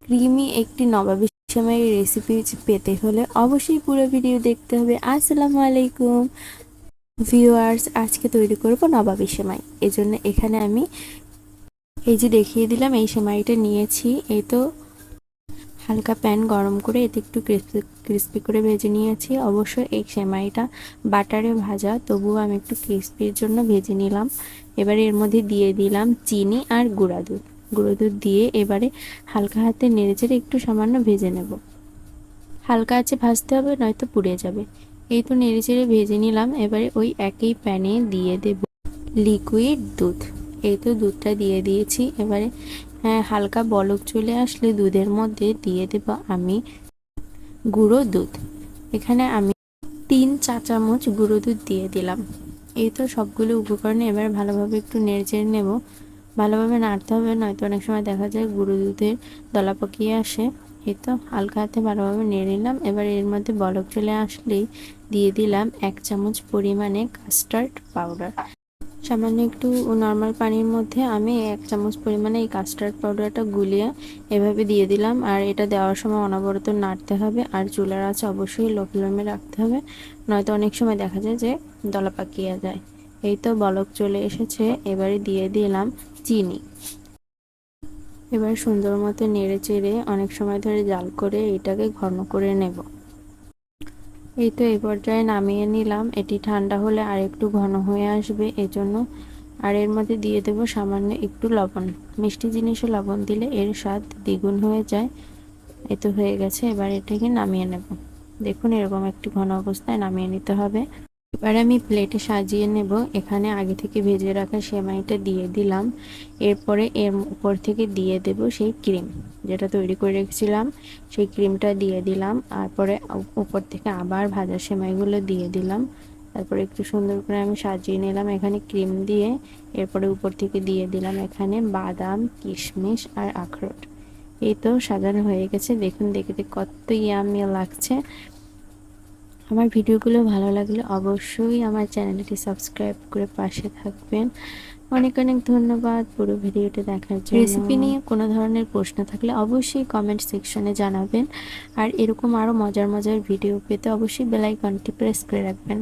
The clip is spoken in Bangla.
ক্রিমি একটি নবাবী সেমাইয়ের রেসিপি পেতে হলে অবশ্যই পুরো ভিডিও দেখতে হবে। আসসালামু আলাইকুম ভিউয়ার্স, আজকে তৈরি করব নবাবী সেমাই। এজন্য এখানে আমি এই যে দেখিয়ে দিলাম এই সেমাইটা নিয়েছি। এই তো হালকা প্যান গরম করে এতে একটু ক্রিস্পি করে ভেজে নিয়েছি। অবশ্য এই সেমাইটা বাটারে ভাজা, তবুও আমি একটু ক্রিস্পির জন্য ভেজে নিলাম। এবারে এর মধ্যে দিয়ে দিলাম চিনি আর গুঁড়ো দুধ দিয়ে এবারে হালকা হাতে নেড়েচেড়ে একটু সামান্য ভেজে নেব। হালকা আছে ভাজতে হবে, নয়তো পুড়ে যাবে। এই তো নেড়েচেড়ে ভেজে নিলাম। এবারে ওই একই প্যানে দিয়ে দেব লিকুইড দুধ। এই তো দুধটা দিয়ে দিয়েছি। এবারে হালকা বলক চলে আসলে দুধের মধ্যে দিয়ে দেব আমি গুঁড়ো দুধ। এখানে আমি 3 চা চামচ গুঁড়ো দুধ দিয়ে দিলাম। এই তো সবগুলো উপকরণে এবার ভালোভাবে একটু নেড়েচেড়ে নেব। ভালোভাবে নাড়তে হবে, নয়তো অনেক সময় দেখা যায় গুঁড়ো দুধের দলা পাকিয়ে আসে। এই তো হালকা হাতে ভালোভাবে নেড়ে নিলাম। এবার এর মধ্যে বলক চলে আসলেই দিয়ে দিলাম 1 চামচ পরিমাণে কাস্টার্ড পাউডার। সামান্য একটু নর্মাল পানির মধ্যে আমি 1 চামচ পরিমাণে এই কাস্টার্ড পাউডারটা গুলিয়ে এভাবে দিয়ে দিলাম। আর এটা দেওয়ার সময় অনবরত নাড়তে হবে, আর চুলার আঁচ অবশ্যই লো ফ্লেমে রাখতে হবে, নয়তো অনেক সময় দেখা যায় যে দলা পাকিয়ে যায়। এই তো বলক চলে এসেছে। এবারে দিয়ে দিলাম চিনি। এবার সুন্দর মতো নেড়ে চেড়ে অনেক সময় ধরে জাল করে এটাকে ঘন করে নেব। এই তো এই পর্যায়ে নামিয়ে নিলাম। এটি ঠান্ডা হলে আর একটু ঘন হয়ে আসবে, এজন্য। আর এর মধ্যে দিয়ে দেব সামান্য একটু লবণ। মিষ্টি জিনিসে লবণ দিলে এর স্বাদ দ্বিগুণ হয়ে যায়। এই তো হয়ে গেছে। এবার এটাকে নামিয়ে নেব। দেখুন এরকম একটি ঘন অবস্থায় নামিয়ে নিতে হবে। এবার আমি প্লেটে সাজিয়ে নেব। এখানে আগে থেকে ভেজে রাখা সেমাইটা দিয়ে দিলাম। এরপরে এর উপর থেকে দিয়ে দেব সেই ক্রিম যেটা তৈরি করে রেখেছিলাম, সেই ক্রিমটা দিয়ে দিলাম। তারপরে উপর থেকে আবার ভাজা সেমাইগুলো দিয়ে দিলাম। তারপরে একটু সুন্দর করে আমি সাজিয়ে নিলাম এখানে ক্রিম দিয়ে। এরপরে উপর থেকে দিয়ে দিলাম এখানে বাদাম, কিশমিশ আর আখরোট। এই তো সাজানো হয়ে গেছে। দেখুন দেখতে কত ইয়ামি লাগছে। আমার ভিডিওগুলো ভালো লাগলে অবশ্যই আমার চ্যানেলটি সাবস্ক্রাইব করে পাশে থাকবেন। অনেক অনেক ধন্যবাদ পুরো ভিডিওটি দেখার জন্য। রেসিপি নিয়ে কোনো ধরনের প্রশ্ন থাকলে অবশ্যই কমেন্ট সেকশনে জানাবেন। আর এরকম আরও মজার মজার ভিডিও পেতে অবশ্যই বেল আইকনটি প্রেস করে রাখবেন।